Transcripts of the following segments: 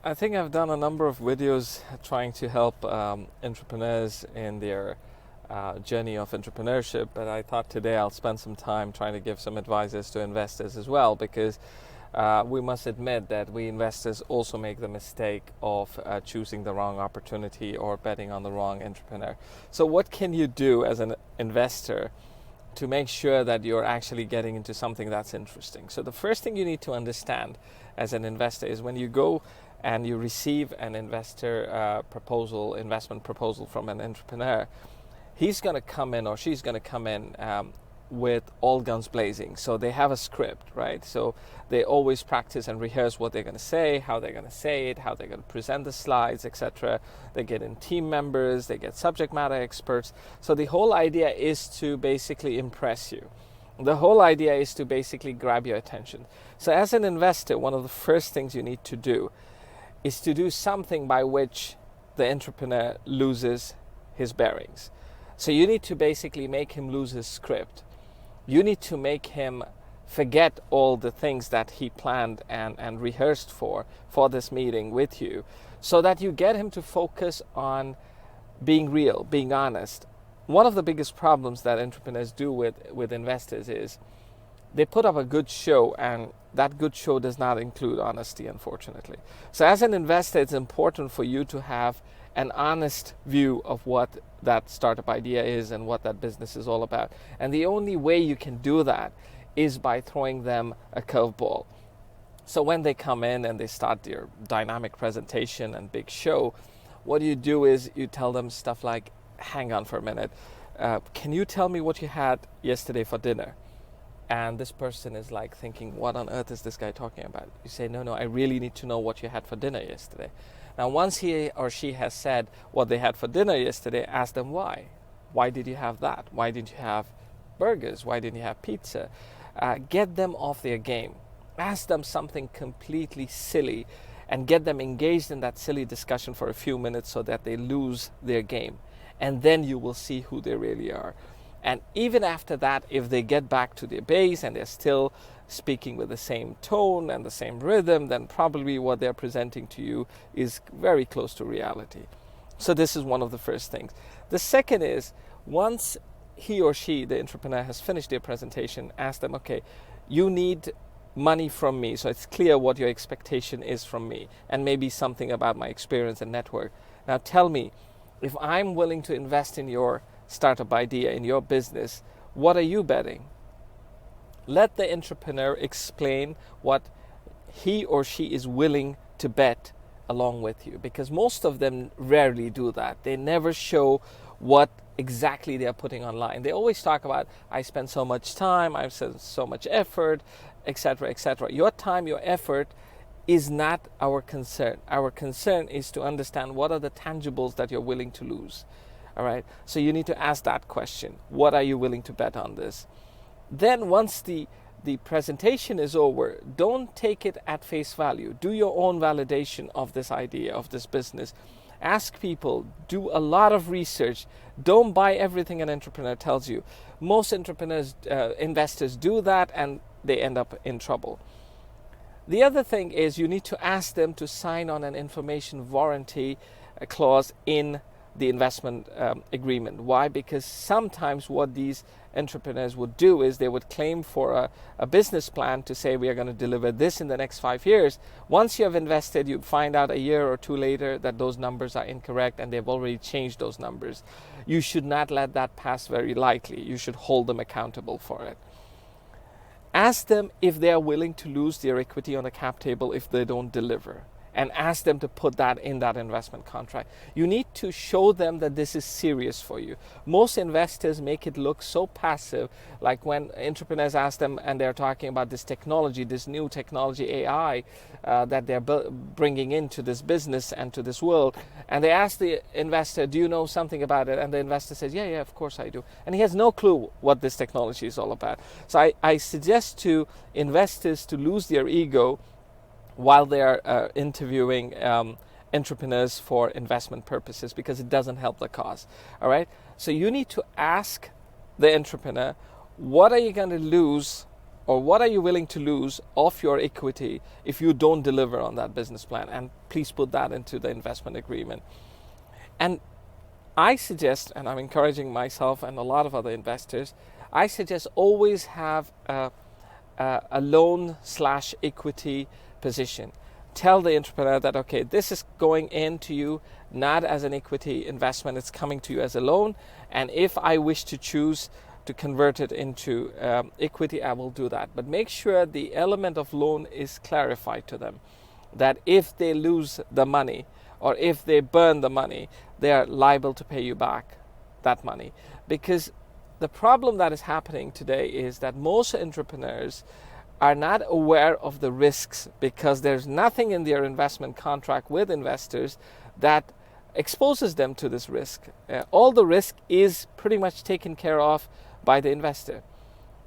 I think I've done a number of videos trying to help entrepreneurs in their journey of entrepreneurship, but I thought today I'll spend some time trying to give some advices to investors as well, because we must admit that we investors also make the mistake of choosing the wrong opportunity or betting on the wrong entrepreneur. So what can you do as an investor to make sure that you're actually getting into something that's interesting? So the first thing you need to understand as an investor is when you go and you receive an investment proposal from an entrepreneur, he's going to come in or she's going to come in with all guns blazing. So they have a script, right? So they always practice and rehearse what they're going to say, how they're going to say it, how they're going to present the slides, etc. They get in team members, they get subject matter experts. So the whole idea is to basically impress you. The whole idea is to basically grab your attention. So as an investor, one of the first things you need to do is to do something by which the entrepreneur loses his bearings. So you need to basically make him lose his script. You need to make him forget all the things that he planned and rehearsed for this meeting with you, so that you get him to focus on being real, being honest. One of the biggest problems that entrepreneurs do with investors is they put up a good show, and that good show does not include honesty, unfortunately. So as an investor, it's important for you to have an honest view of what that startup idea is and what that business is all about. And the only way you can do that is by throwing them a curveball. So when they come in and they start their dynamic presentation and big show, what you do is you tell them stuff like, hang on for a minute, can you tell me what you had yesterday for dinner? And this person is like thinking, what on earth is this guy talking about? You say, no, I really need to know what you had for dinner yesterday. Now, once he or she has said what they had for dinner yesterday, ask them why. Why did you have that? Why didn't you have burgers? Why didn't you have pizza? Get them off their game. Ask them something completely silly and get them engaged in that silly discussion for a few minutes so that they lose their game. And then you will see who they really are. And even after that, if they get back to their base and they're still speaking with the same tone and the same rhythm, then probably what they're presenting to you is very close to reality. So this is one of the first things. The second is, once he or she, the entrepreneur, has finished their presentation, ask them, okay, you need money from me, so it's clear what your expectation is from me, and maybe something about my experience and network. Now tell me, if I'm willing to invest in your startup idea, in your business, what are you betting? Let the entrepreneur explain what he or she is willing to bet along with you, because most of them rarely do that. They never show what exactly they are putting online. They always talk about, I spend so much time, I've spent so much effort, etc., etc. Your time, your effort is not our concern. Our concern is to understand what are the tangibles that you're willing to lose. All right. So you need to ask that question. What are you willing to bet on this? Then once the presentation is over, don't take it at face value. Do your own validation of this idea, of this business. Ask people, do a lot of research. Don't buy everything an entrepreneur tells you. Most investors do that and they end up in trouble. The other thing is you need to ask them to sign on an information warranty clause in the investment agreement. Why? Because sometimes what these entrepreneurs would do is they would claim for a business plan to say we are going to deliver this in the next 5 years. Once you have invested, you find out a year or two later that those numbers are incorrect and they've already changed those numbers. You should not let that pass very lightly. You should hold them accountable for it. Ask them if they are willing to lose their equity on a cap table if they don't deliver, and ask them to put that in that investment contract. You need to show them that this is serious for you. Most investors make it look so passive, like when entrepreneurs ask them and they're talking about this technology, this new technology, AI, that they're bringing into this business and to this world, and they ask the investor, do you know something about it? And the investor says, yeah, of course I do. And he has no clue what this technology is all about. So I suggest to investors to lose their ego while they are interviewing entrepreneurs for investment purposes, because it doesn't help the cause. All right. So you need to ask the entrepreneur, what are you going to lose or what are you willing to lose of your equity if you don't deliver on that business plan? And please put that into the investment agreement. And I suggest, and I'm encouraging myself and a lot of other investors, I suggest always have a loan/equity position. Tell the entrepreneur that, okay, this is going into you not as an equity investment, it's coming to you as a loan. And if I wish to choose to convert it into equity, I will do that. But make sure the element of loan is clarified to them, that if they lose the money or if they burn the money, they are liable to pay you back that money. Because the problem that is happening today is that most entrepreneurs are not aware of the risks, because there's nothing in their investment contract with investors that exposes them to this risk. All the risk is pretty much taken care of by the investor.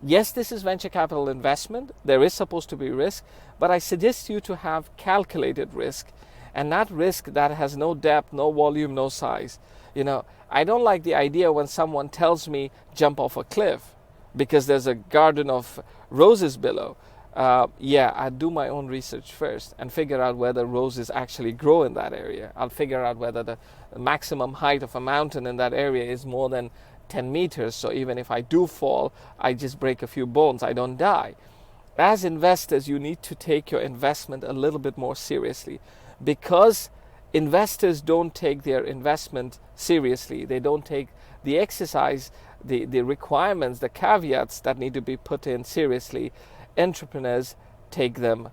Yes, this is venture capital investment. There is supposed to be risk, but I suggest you to have calculated risk and not risk that has no depth, no volume, no size. You know, I don't like the idea when someone tells me jump off a cliff because there's a garden of roses below. I do my own research first and figure out whether roses actually grow in that area. I'll figure out whether the maximum height of a mountain in that area is more than 10 meters. So even if I do fall, I just break a few bones, I don't die. As investors, you need to take your investment a little bit more seriously, because investors don't take their investment seriously. They don't take the exercise, the requirements, the caveats that need to be put in seriously. Entrepreneurs take them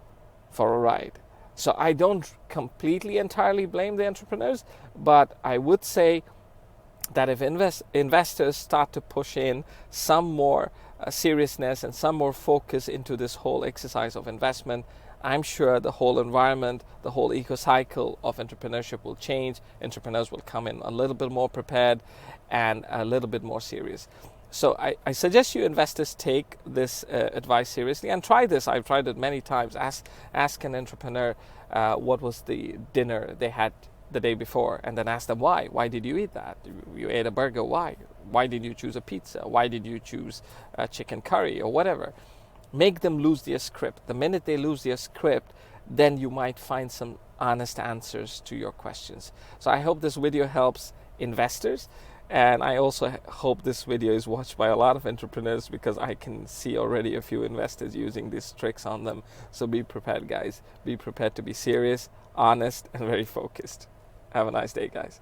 for a ride. So I don't completely entirely blame the entrepreneurs, but I would say that if investors start to push in some more seriousness and some more focus into this whole exercise of investment, I'm sure the whole environment, the whole eco-cycle of entrepreneurship will change. Entrepreneurs will come in a little bit more prepared and a little bit more serious. So I suggest you investors take this advice seriously and try this. I've tried it many times. Ask an entrepreneur what was the dinner they had the day before, and then ask them why. Why did you eat that? You ate a burger. Why? Why did you choose a pizza? Why did you choose a chicken curry or whatever? Make them lose their script. The minute they lose their script, then you might find some honest answers to your questions. So I hope this video helps investors. And I also hope this video is watched by a lot of entrepreneurs, because I can see already a few investors using these tricks on them. So be prepared, guys. Be prepared to be serious, honest, and very focused. Have a nice day, guys.